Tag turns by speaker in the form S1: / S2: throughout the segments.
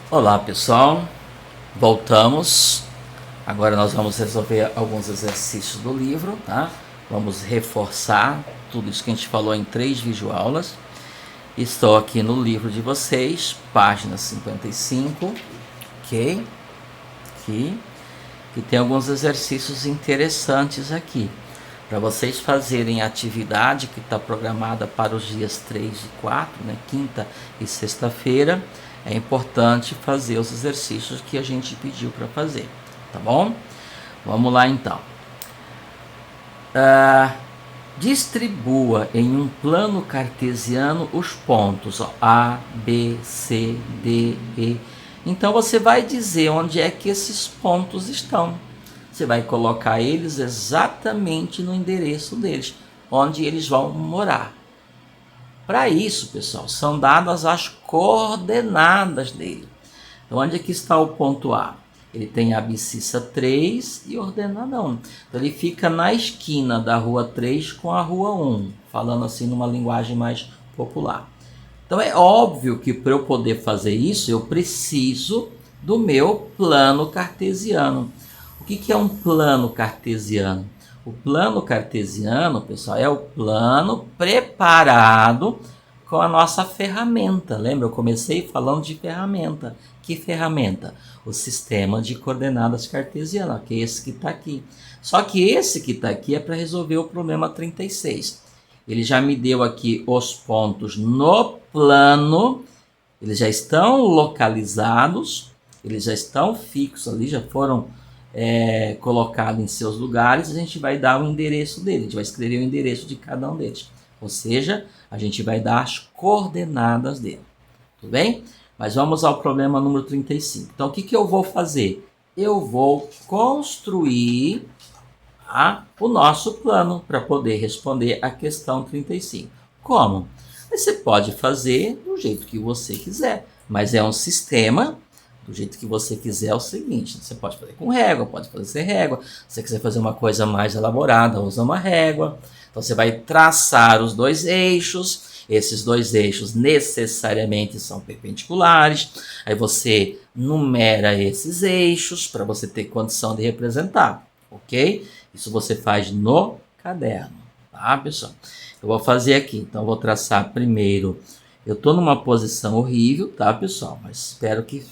S1: Olá pessoal, voltamos. Agora nós vamos resolver alguns exercícios do livro, tá? Vamos reforçar tudo isso que a gente falou em 3 videoaulas. Estou aqui no livro de vocês, página 55, ok? Aqui, que tem alguns exercícios interessantes aqui, para vocês fazerem a atividade que está programada para os dias 3 e 4, né? Quinta e sexta-feira. É importante fazer os exercícios que a gente pediu para fazer, tá bom? Vamos lá então. Distribua em um plano cartesiano os pontos, ó, A, B, C, D, E. Então você vai dizer onde é que esses pontos estão. Você vai colocar eles exatamente no endereço deles, onde eles vão morar. Para isso, pessoal, são dadas as coordenadas dele. Então, onde é que está o ponto A? Ele tem a abscissa 3 e ordenada 1. Então, ele fica na esquina da rua 3 com a rua 1, falando assim numa linguagem mais popular. Então, é óbvio que para eu poder fazer isso, eu preciso do meu plano cartesiano. O que é um plano cartesiano? O plano cartesiano, pessoal, é o plano preparado com a nossa ferramenta. Lembra? Eu comecei falando de ferramenta. Que ferramenta? O sistema de coordenadas cartesiano, que é esse que está aqui. Só que esse que está aqui é para resolver o problema 36. Ele já me deu aqui os pontos no plano, eles já estão localizados, eles já estão fixos ali, já foram colocado em seus lugares. A gente vai dar o endereço dele, a gente vai escrever o endereço de cada um deles, ou seja, a gente vai dar as coordenadas dele, tudo bem? Mas vamos ao problema número 35. Então o que eu vou fazer? Eu vou construir o nosso plano para poder responder a questão 35. Como? Você pode fazer do jeito que você quiser, mas é um sistema. Do jeito que você quiser é o seguinte: você pode fazer com régua, pode fazer sem régua. Se você quiser fazer uma coisa mais elaborada, usa uma régua. Então você vai traçar os 2 eixos. Esses 2 eixos necessariamente são perpendiculares. Aí você numera esses eixos para você ter condição de representar, ok? Isso você faz no caderno, tá, pessoal? Eu vou fazer aqui, então eu vou traçar primeiro. Eu estou numa posição horrível, tá, pessoal? Mas espero que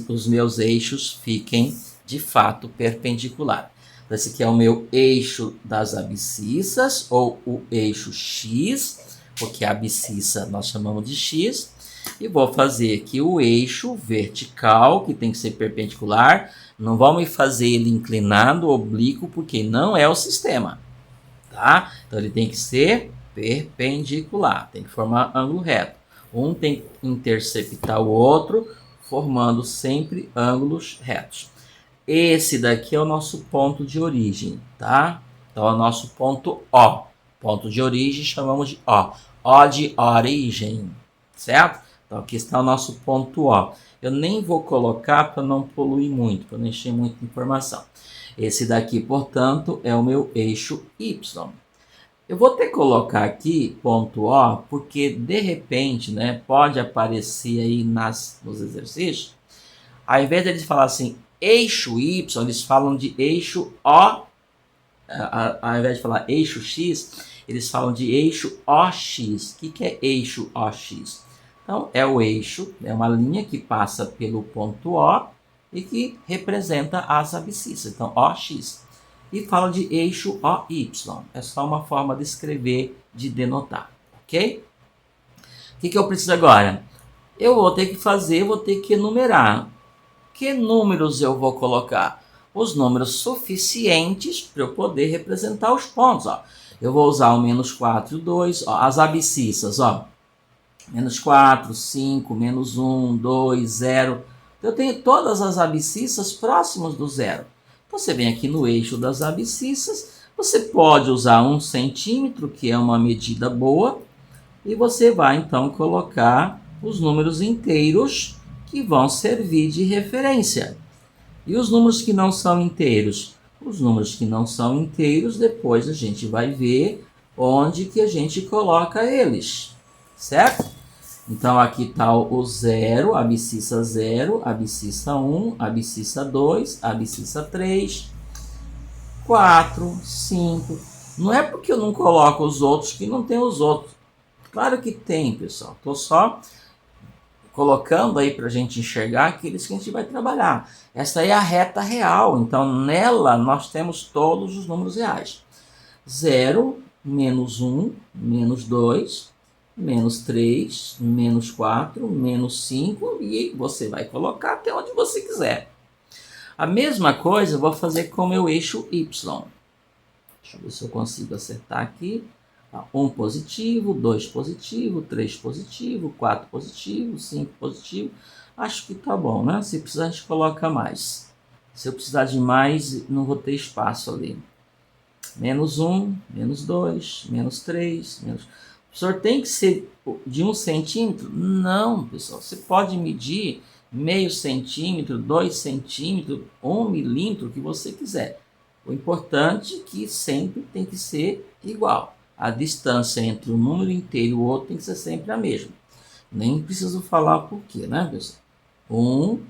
S1: os meus eixos fiquem de fato perpendicular. Esse aqui é o meu eixo das abscissas, ou o eixo X, porque a abscissa nós chamamos de X. E vou fazer aqui o eixo vertical, que tem que ser perpendicular. Não vamos fazer ele inclinado, oblíquo, porque não é o sistema, tá? Então ele tem que ser perpendicular, tem que formar ângulo reto. Um tem que interceptar o outro, formando sempre ângulos retos. Esse daqui é o nosso ponto de origem, tá? Então é o nosso ponto O. Ponto de origem chamamos de O. O de origem, certo? Então aqui está o nosso ponto O. Eu nem vou colocar para não poluir muito, para não encher muita informação. Esse daqui, portanto, é o meu eixo Y. Eu vou ter que colocar aqui ponto O, porque de repente, né, pode aparecer aí nos exercícios, ao invés de eles falar assim, eixo Y, eles falam de eixo O, ao invés de falar eixo X, eles falam de eixo OX. O que é eixo OX? Então, é o eixo, é uma linha que passa pelo ponto O e que representa as abscissas, então OX. E fala de eixo OY, é só uma forma de escrever, de denotar, ok? O que eu preciso agora? Eu vou ter que enumerar. Que números eu vou colocar? Os números suficientes para eu poder representar os pontos, ó. Eu vou usar o menos 4 e o 2, ó, as abscissas, ó. Menos 4, 5, menos 1, 2, 0. Eu tenho todas as abscissas próximas do zero. Então, você vem aqui no eixo das abscissas, você pode usar 1 centímetro, que é uma medida boa, e você vai, então, colocar os números inteiros que vão servir de referência. E os números que não são inteiros? Os números que não são inteiros, depois a gente vai ver onde que a gente coloca eles, certo? Então, aqui está o 0, a abscissa 0, a abscissa 1, a abscissa 2, a abscissa 3, 4, 5. Não é porque eu não coloco os outros que não tem os outros. Claro que tem, pessoal. Estou só colocando aí para a gente enxergar aqueles que a gente vai trabalhar. Essa aí é a reta real. Então, nela, nós temos todos os números reais. 0, menos 1, menos 2, menos 3, menos 4, menos 5, e você vai colocar até onde você quiser. A mesma coisa eu vou fazer com o meu eixo Y. Deixa eu ver se eu consigo acertar aqui. 1 positivo, 2 positivo, 3 positivo, 4 positivo, 5 positivo. Acho que tá bom, né? Se precisar, a gente coloca mais. Se eu precisar de mais, não vou ter espaço ali. Menos 1, menos 2, menos 3, menos... O professor tem que ser de 1 centímetro? Não, pessoal. Você pode medir meio centímetro, 2 centímetros, 1 milímetro, o que você quiser. O importante é que sempre tem que ser igual. A distância entre um número inteiro e o outro tem que ser sempre a mesma. Nem preciso falar por quê, né, pessoal? 1,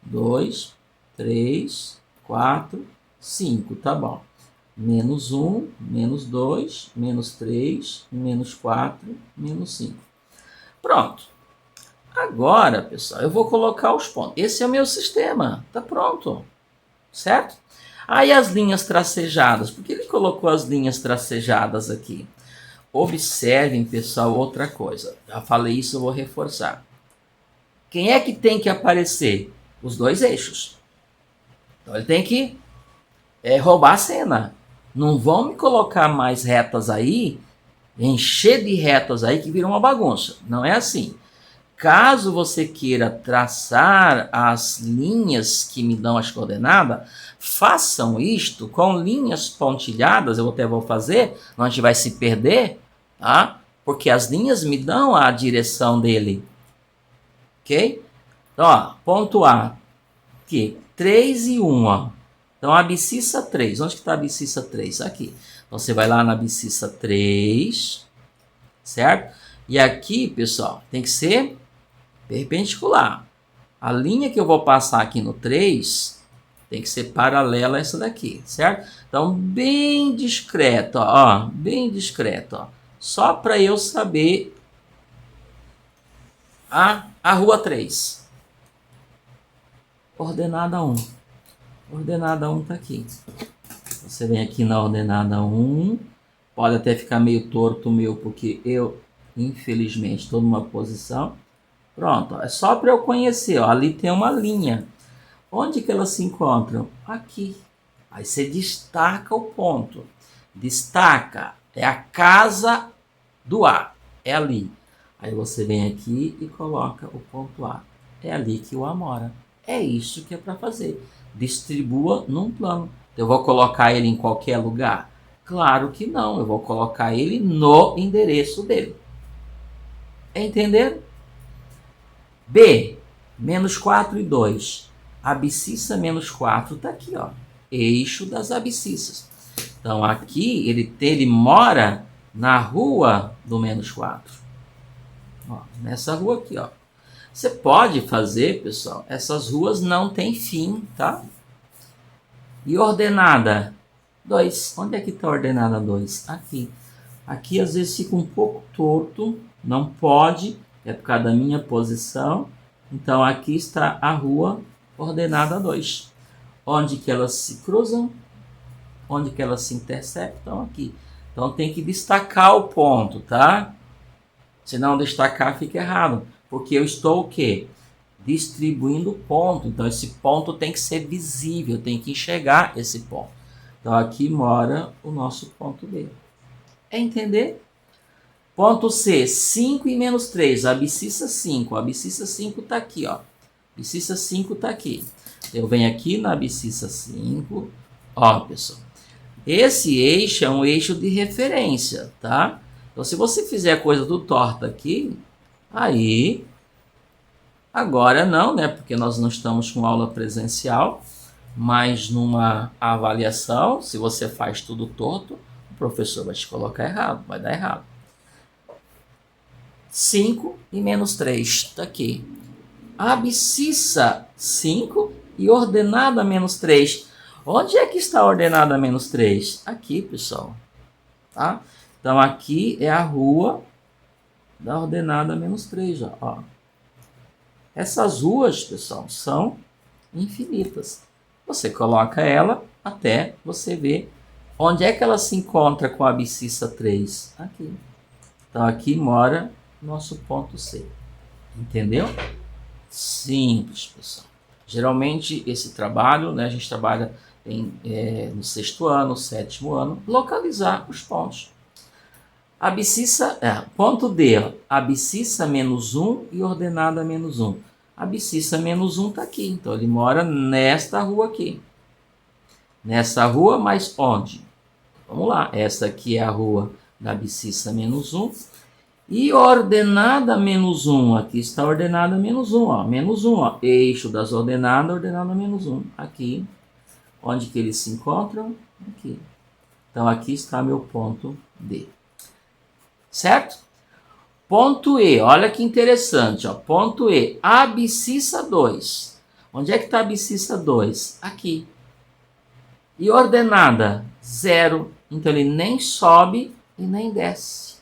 S1: 2, 3, 4, 5, tá bom. Menos 1, menos 2, menos 3, menos 4, menos 5. Pronto. Agora, pessoal, eu vou colocar os pontos. Esse é o meu sistema. Tá pronto. Certo? Aí as linhas tracejadas. Por que ele colocou as linhas tracejadas aqui? Observem, pessoal, outra coisa. Já falei isso, eu vou reforçar. Quem é que tem que aparecer? Os dois eixos. Então ele tem que roubar a cena. Não vão me colocar mais retas aí, encher de retas aí que viram uma bagunça. Não é assim. Caso você queira traçar as linhas que me dão as coordenadas, façam isto com linhas pontilhadas, eu até vou fazer, não a gente vai se perder, tá? Porque as linhas me dão a direção dele. Ok? Então, ó, ponto A, aqui, 3 e 1, ó. Então, a abscissa 3, onde que está a abscissa 3? Aqui. Então, você vai lá na abscissa 3, certo? E aqui, pessoal, tem que ser perpendicular. A linha que eu vou passar aqui no 3 tem que ser paralela a essa daqui, certo? Então, bem discreto, ó, bem discreto, ó. Só para eu saber a rua 3. Ordenada 1. Ordenada 1 está aqui. Você vem aqui na ordenada 1. Pode até ficar meio torto o meu, porque eu, infelizmente, estou numa posição. Pronto, ó, é só para eu conhecer. Ó, ali tem uma linha. Onde que elas se encontram? Aqui. Aí você destaca o ponto. Destaca. É a casa do A. É ali. Aí você vem aqui e coloca o ponto A. É ali que o A mora. É isso que é para fazer. Distribua num plano. Eu vou colocar ele em qualquer lugar? Claro que não. Eu vou colocar ele no endereço dele. Entenderam? B, menos 4 e 2. Abscissa menos 4 está aqui, ó. Eixo das abscissas. Então, aqui ele mora na rua do menos 4. Ó, nessa rua aqui, ó. Você pode fazer, pessoal, essas ruas não tem fim, tá? E ordenada 2. Onde é que está a ordenada 2? Aqui. Aqui, às vezes, fica um pouco torto. Não pode. É por causa da minha posição. Então, aqui está a rua ordenada 2. Onde que elas se cruzam? Onde que elas se interceptam? Aqui. Então, tem que destacar o ponto, tá? Se não destacar, fica errado. Porque eu estou o quê? Distribuindo ponto. Então, esse ponto tem que ser visível. Tem que enxergar esse ponto. Então, aqui mora o nosso ponto B. É entender? Ponto C, 5 e menos 3, abscissa 5. A abscissa 5 está aqui, ó. Abscissa 5 está aqui. Eu venho aqui na abscissa 5. Ó, pessoal. Esse eixo é um eixo de referência, tá? Então, se você fizer a coisa do torta aqui, aí... Agora não, né? Porque nós não estamos com aula presencial. Mas numa avaliação, se você faz tudo torto, o professor vai te colocar errado, vai dar errado. 5 e menos 3. Está aqui. Abscissa 5 e ordenada menos 3. Onde é que está a ordenada menos 3? Aqui, pessoal. Tá? Então, aqui é a rua da ordenada menos 3. Ó. Essas ruas, pessoal, são infinitas. Você coloca ela até você ver onde é que ela se encontra com a abscissa 3. Aqui. Então, aqui mora nosso ponto C. Entendeu? Simples, pessoal. Geralmente, esse trabalho, né, a gente trabalha no 6º ano, 7º ano, localizar os pontos. Abscissa, ponto D, ó, abscissa menos 1 e ordenada menos 1. Abscissa menos 1 está aqui, então ele mora nesta rua aqui. Nessa rua, mas onde? Vamos lá, essa aqui é a rua da abscissa menos 1. E ordenada menos 1, aqui está ordenada menos 1, ó, menos 1, ó, eixo das ordenadas, ordenada menos 1, aqui. Onde que eles se encontram? Aqui. Então, aqui está meu ponto D. Certo? Ponto E, olha que interessante, ó, ponto E, abscissa 2. Onde é que está a abscissa 2? Aqui. E ordenada 0, então ele nem sobe e nem desce.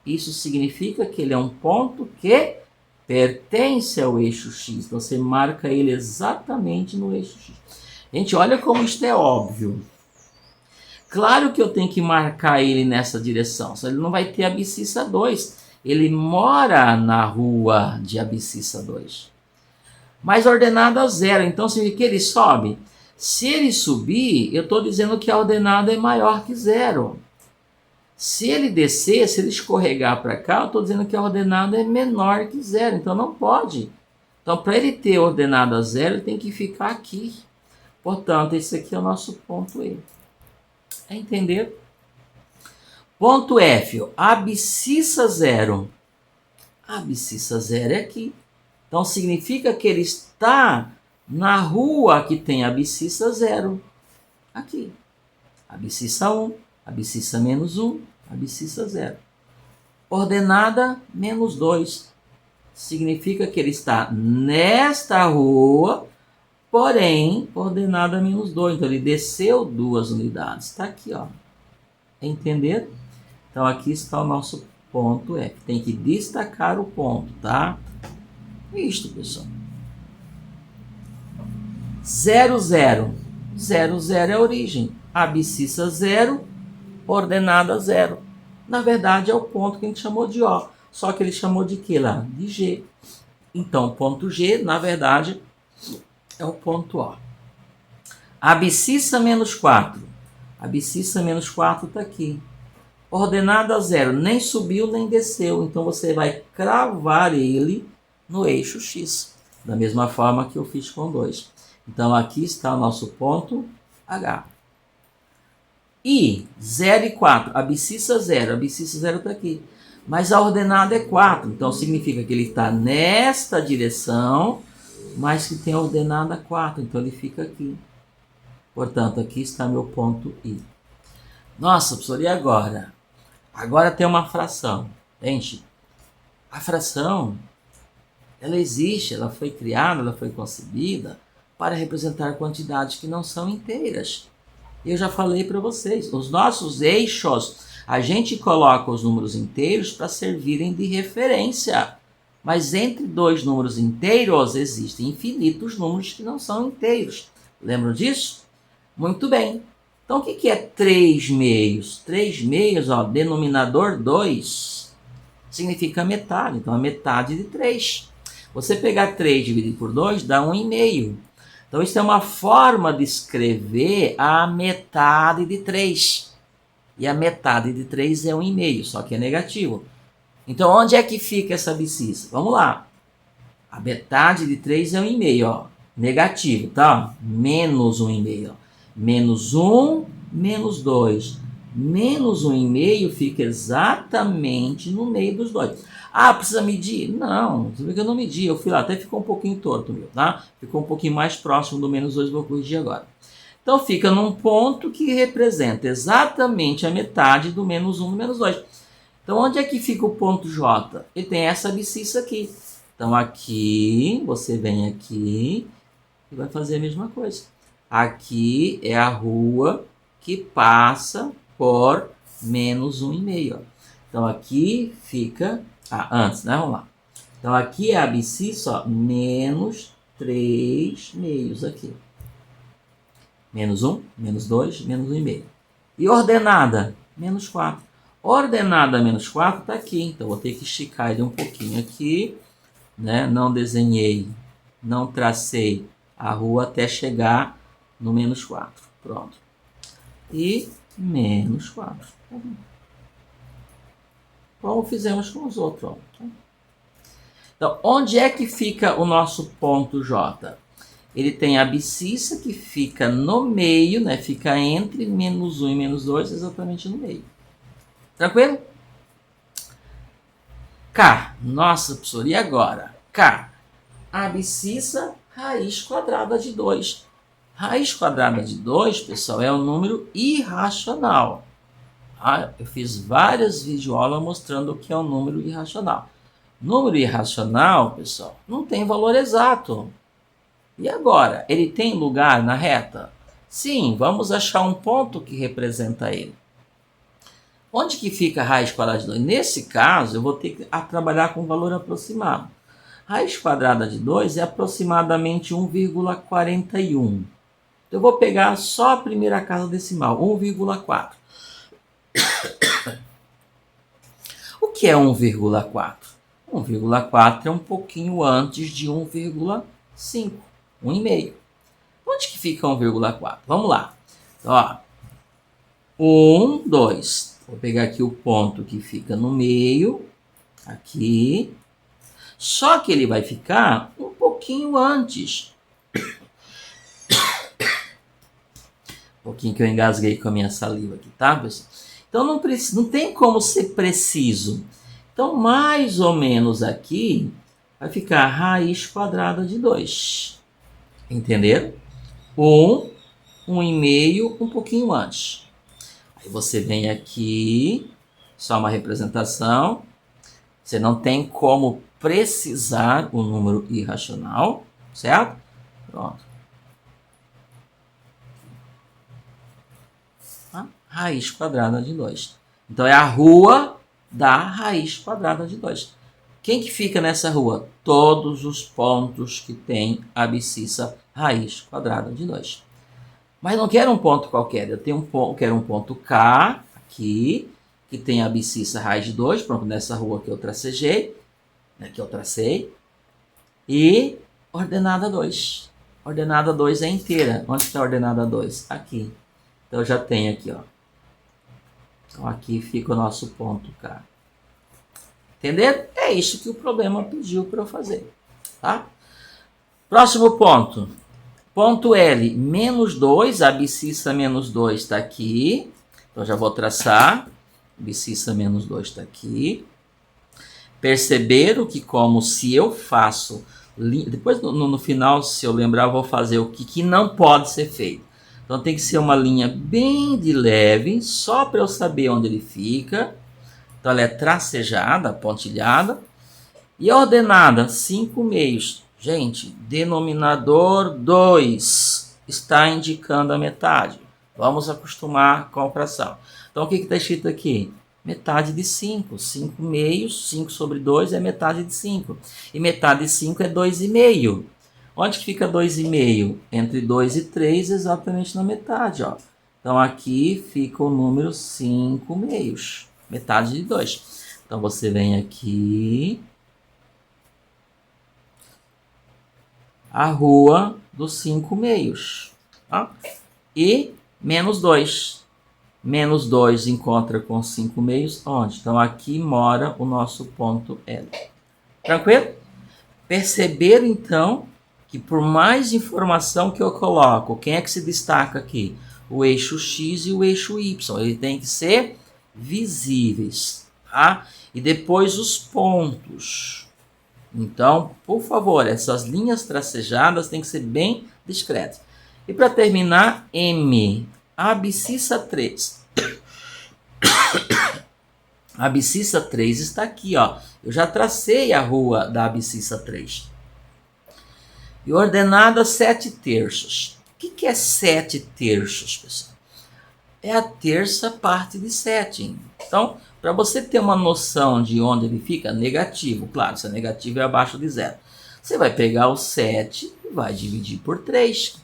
S1: Isso significa que ele é um ponto que pertence ao eixo X. Então, você marca ele exatamente no eixo X. Gente, olha como isto é óbvio. Claro que eu tenho que marcar ele nessa direção, só ele não vai ter abscissa 2. Ele mora na rua de abscissa 2. Mas ordenada 0, então significa que ele sobe. Se ele subir, eu estou dizendo que a ordenada é maior que 0. Se ele descer, se ele escorregar para cá, eu estou dizendo que a ordenada é menor que 0. Então não pode. Então, para ele ter ordenada 0, ele tem que ficar aqui. Portanto, esse aqui é o nosso ponto E. Entender? Ponto F, ó, abscissa 0. Abscissa 0 é aqui. Então, significa que ele está na rua que tem abscissa 0. Aqui. Abscissa 1, abscissa menos 1, abscissa 0. Ordenada menos 2. Significa que ele está nesta rua, porém, ordenada menos 2. Então, ele desceu 2 unidades. Está aqui, ó. Entender? Então, aqui está o nosso ponto F. Tem que destacar o ponto, tá? Isto, pessoal. 0, 0. 0, 0 é a origem. Abscissa 0, ordenada 0. Na verdade, é o ponto que a gente chamou de O. Só que ele chamou de quê lá? De G. Então, ponto G, na verdade, é o ponto O. Abscissa menos 4. Abscissa menos 4 está aqui. Ordenada 0. Nem subiu, nem desceu. Então, você vai cravar ele no eixo X. Da mesma forma que eu fiz com 2. Então, aqui está o nosso ponto H. I, 0 e 4. Abscissa 0. Abscissa 0 está aqui. Mas a ordenada é 4. Então, significa que ele está nesta direção, mas que tem a ordenada 4. Então, ele fica aqui. Portanto, aqui está meu ponto I. Nossa, professor, e agora? Agora tem uma fração. Gente, a fração, ela existe, ela foi criada, ela foi concebida para representar quantidades que não são inteiras. Eu já falei para vocês, os nossos eixos, a gente coloca os números inteiros para servirem de referência. Mas entre dois números inteiros existem infinitos números que não são inteiros. Lembram disso? Muito bem. Então, o que é 3 meios? 3 meios, ó, denominador 2, significa metade. Então, a metade de 3. Você pegar 3 e dividir por 2, dá 1,5. Então, isso é uma forma de escrever a metade de 3. E a metade de 3 é 1,5, só que é negativo. Então, onde é que fica essa abscissa? Vamos lá. A metade de 3 é 1,5, ó. Negativo, tá? Menos 1,5, ó. Menos 1, menos 2. Menos 1,5 fica exatamente no meio dos dois. Ah, precisa medir? Não, você vê que eu não medi. Eu fui lá, até ficou um pouquinho torto, meu, tá? Ficou um pouquinho mais próximo do menos 2, vou corrigir agora. Então, fica num ponto que representa exatamente a metade do menos 1 do menos 2. Então, onde é que fica o ponto J? Ele tem essa abscissa aqui. Então, aqui, você vem aqui e vai fazer a mesma coisa. Aqui é a rua que passa por menos 1,5. Então, aqui fica... antes, né? Vamos lá. Então, aqui é a abscissa, ó, menos 3 meios aqui. Menos 1, menos 2, menos 1,5. E ordenada? Menos 4. Ordenada menos 4 está aqui. Então, vou ter que esticar ele um pouquinho aqui. Né? Não desenhei, não tracei a rua até chegar no menos 4. Pronto. E menos 4. Tá bom. Como fizemos com os outros. Ó. Então, onde é que fica o nosso ponto J? Ele tem a abscissa que fica no meio, né? Fica entre menos 1 e menos 2, exatamente no meio. Tranquilo? K. Nossa, professor, e agora? K. Abscissa, raiz quadrada de 2. Raiz quadrada de 2, pessoal, é um número irracional. Eu fiz várias videoaulas mostrando o que é um número irracional. Número irracional, pessoal, não tem valor exato. E agora? Ele tem lugar na reta? Sim, vamos achar um ponto que representa ele. Onde que fica a raiz quadrada de 2? Nesse caso, eu vou ter que trabalhar com valor aproximado. Raiz quadrada de 2 é aproximadamente 1,41. Eu vou pegar só a primeira casa decimal, 1,4. O que é 1,4? 1,4 é um pouquinho antes de 1,5. 1,5. Onde que fica 1,4? Vamos lá. Então, ó, 1, 2. Vou pegar aqui o ponto que fica no meio. Aqui. Só que ele vai ficar um pouquinho antes. Um pouquinho que eu engasguei com a minha saliva aqui, tá, pessoal? Então, não tem como ser preciso. Então, mais ou menos aqui, vai ficar raiz quadrada de 2. Entenderam? 1, 1,5, um pouquinho antes. Aí você vem aqui, só uma representação. Você não tem como precisar o número irracional, certo? Pronto. Raiz quadrada de 2. Então, é a rua da raiz quadrada de 2. Quem que fica nessa rua? Todos os pontos que tem abscissa raiz quadrada de 2. Mas não quero um ponto qualquer. Eu tenho quero um ponto K aqui, que tem abscissa raiz de 2. Pronto, nessa rua que eu tracejei. Né, que eu tracei. E ordenada 2. Ordenada 2 é inteira. Onde está a ordenada 2? Aqui. Então, eu já tenho aqui, ó. Então, aqui fica o nosso ponto K. Entenderam? É isso que o problema pediu para eu fazer. Tá? Próximo ponto. Ponto L, menos 2. A abscissa menos 2 está aqui. Então, já vou traçar. Abscissa menos 2 está aqui. Perceberam que como se eu faço... Depois, no final, se eu lembrar, eu vou fazer o que não pode ser feito. Então, tem que ser uma linha bem de leve, só para eu saber onde ele fica. Então, ela é tracejada, pontilhada. E ordenada, 5 meios. Gente, denominador 2 está indicando a metade. Vamos acostumar com a fração. Então, o que está escrito aqui? Metade de 5. 5 meios, 5 sobre 2 é metade de 5. E metade de 5 é 2,5. Onde que fica 2,5? Entre 2 e 3, exatamente na metade. Ó. Então, aqui fica o número 5 meios. Metade de 2. Então, você vem aqui. A rua dos 5 meios. Tá? E menos 2. Menos 2 encontra com 5 meios. Onde? Então, aqui mora o nosso ponto L. Tranquilo? Perceberam, então, que por mais informação que eu coloco, quem é que se destaca aqui? O eixo X e o eixo Y. Ele tem que ser visíveis. Tá? E depois os pontos. Então, por favor, essas linhas tracejadas têm que ser bem discretas. E para terminar, M. Abscissa 3. A abscissa 3 está aqui, ó. Eu já tracei a rua da abscissa 3. E ordenada 7/3. O que é 7/3, pessoal? É a terça parte de 7. Então, para você ter uma noção de onde ele fica, negativo. Claro, se é negativo é abaixo de 0. Você vai pegar o 7 e vai dividir por 3.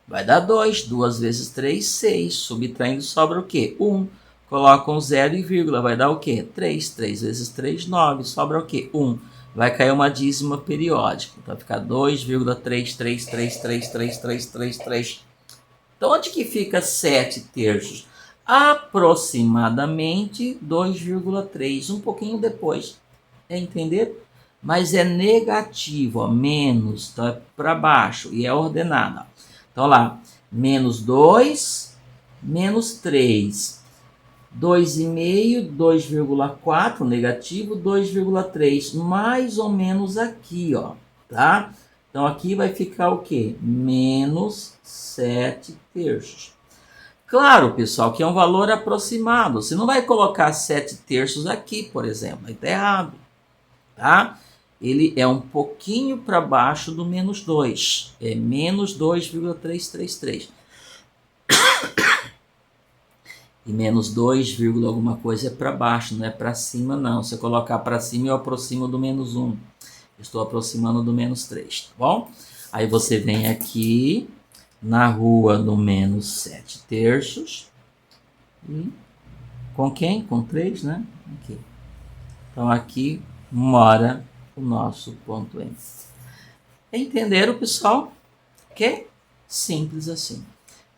S1: Vai dar 2. 2 vezes 3, 6. Subtraindo sobra o quê? 1. Coloca um 0 e vírgula. Vai dar o quê? 3. 3 vezes 3, 9. Sobra o quê? 1. Vai cair uma dízima periódica. Então, vai ficar 2,333333333. Então, onde que fica 7/3? Aproximadamente 2,3. Um pouquinho depois. Entender? Mas é negativo, ó, menos, então é para baixo e é ordenada. Então lá, menos 2, menos 3, 2,5, 2,4, negativo, 2,3, mais ou menos aqui, ó, tá? Então aqui vai ficar o quê? Menos 7/3. Claro, pessoal, que é um valor aproximado. Você não vai colocar 7/3 aqui, por exemplo, aí tá errado, tá? Ele é um pouquinho para baixo do menos 2. É menos 2,333. E menos 2, alguma coisa é para baixo, não é para cima não. Se eu colocar para cima, eu aproximo do menos 1. Estou aproximando do menos 3, tá bom? Aí você vem aqui na rua do menos 7/3. E com quem? Com 3, né? Aqui. Então aqui mora o nosso ponto M. Entenderam, pessoal? Que simples assim.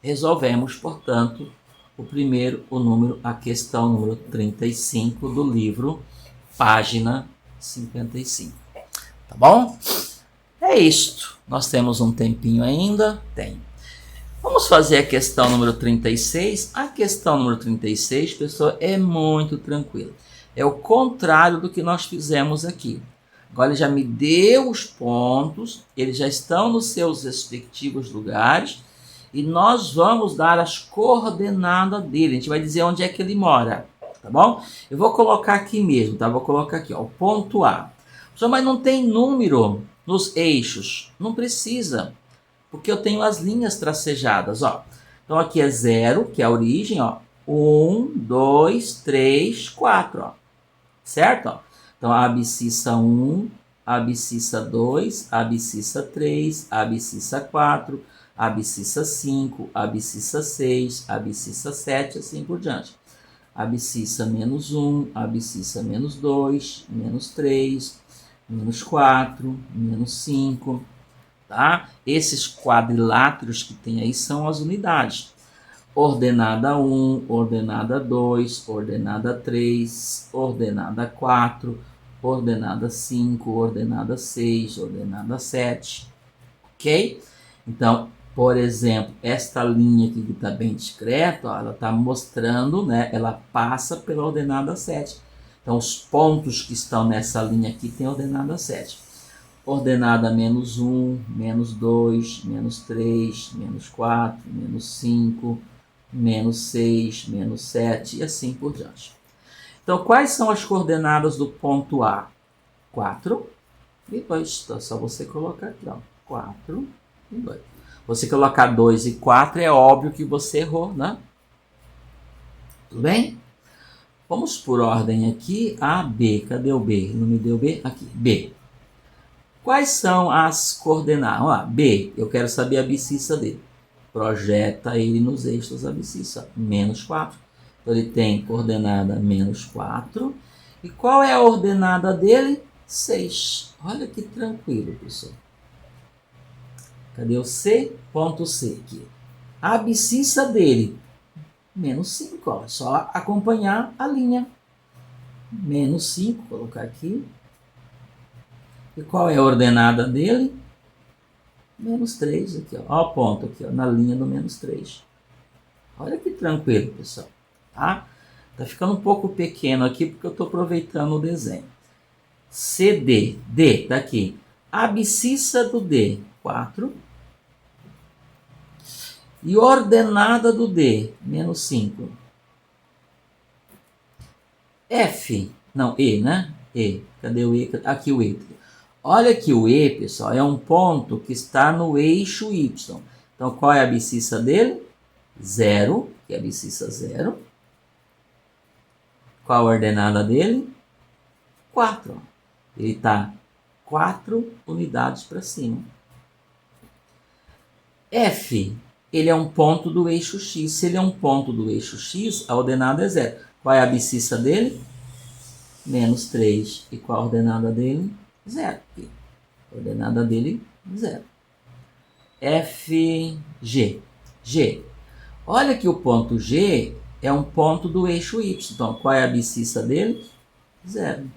S1: Resolvemos, portanto, a questão número 35 do livro, página 55. Tá bom? É isto. Nós temos um tempinho ainda? Tem. Vamos fazer a questão número 36. A questão número 36, pessoal, é muito tranquila. É o contrário do que nós fizemos aqui. Agora ele já me deu os pontos, eles já estão nos seus respectivos lugares e nós vamos dar as coordenadas dele. A gente vai dizer onde é que ele mora, tá bom? Eu vou colocar aqui mesmo, tá? Vou colocar aqui, ó, o ponto A. Mas não tem número nos eixos. Não precisa, porque eu tenho as linhas tracejadas, ó. Então aqui é 0, que é a origem, ó. 1, 2, 3, 4, ó. Certo? Ó. Então, a abscissa 1, a abscissa 2, a abscissa 3, a abscissa 4, a abscissa 5, a abscissa 6, a abscissa 7, assim por diante. Abscissa menos 1, abscissa menos 2, menos 3, menos 4, menos 5, tá? Esses quadriláteros que tem aí são as unidades. Ordenada 1, ordenada 2, ordenada 3, ordenada 4, ordenada 5, ordenada 6, ordenada 7, ok? Então, por exemplo, esta linha aqui que está bem discreta, ó, ela está mostrando, né? Ela passa pela ordenada 7. Então, os pontos que estão nessa linha aqui tem ordenada 7. Ordenada menos 1, menos 2, menos 3, menos 4, menos 5, menos 6, menos 7 e assim por diante. Então, quais são as coordenadas do ponto A? 4 e 2. Então, é só você colocar aqui, ó, 4 e 2. Você colocar 2 e 4, é óbvio que você errou, né? Tudo bem? Vamos por ordem aqui. A, B. Cadê o B? Não me deu B? Aqui, B. Quais são as coordenadas? Vamos lá, B. Eu quero saber a abscissa dele. Projeta ele nos eixos da abscissa. Menos 4. Então, ele tem coordenada menos 4. E qual é a ordenada dele? 6. Olha que tranquilo, pessoal. Cadê o C? Ponto C aqui. A abscissa dele, menos 5. Ó. Só acompanhar a linha. Menos 5, colocar aqui. E qual é a ordenada dele? Menos 3 aqui, ó. Ó o ponto aqui, ó, na linha do menos 3. Olha que tranquilo, pessoal. Tá? Tá ficando um pouco pequeno aqui porque eu estou aproveitando o desenho. CD, D, tá aqui. Abscissa do D, 4. E ordenada do D, menos 5. F, não, E, né? E, cadê o E? Aqui o E. Olha que o E, pessoal, é um ponto que está no eixo Y. Então, qual é a abscissa dele? 0, que é a abscissa 0. Qual a ordenada dele? 4. Ele está 4 unidades para cima. F, ele é um ponto do eixo X. Se ele é um ponto do eixo X, a ordenada é 0. Qual é a abscissa dele? Menos 3. E qual a ordenada dele? 0. A ordenada dele, 0. F, G. G. Olha que o ponto G é um ponto do eixo Y. Então, qual é a abscissa dele? 0.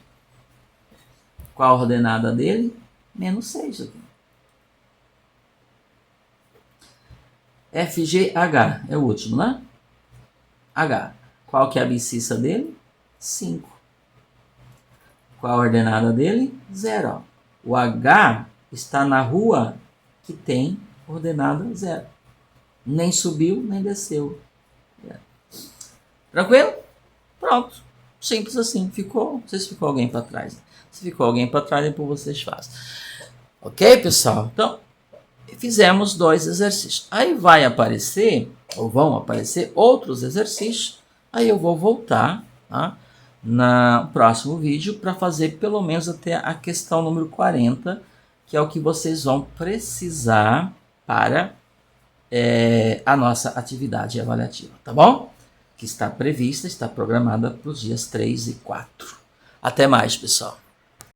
S1: Qual a ordenada dele? Menos 6 aqui. FGH é o último, né? H. Qual que é a abscissa dele? 5. Qual a ordenada dele? 0. O H está na rua que tem ordenada 0. Nem subiu, nem desceu. Tranquilo? Pronto. Simples assim. Ficou? Não sei se ficou alguém para trás. Se ficou alguém para trás, depois vocês fazem. Ok, pessoal? Então, fizemos 2 exercícios. Aí vai aparecer, ou vão aparecer, outros exercícios. Aí eu vou voltar, tá, no próximo vídeo para fazer pelo menos até a questão número 40, que é o que vocês vão precisar para a nossa atividade avaliativa, tá bom? Que está prevista, está programada para os dias 3 e 4. Até mais, pessoal.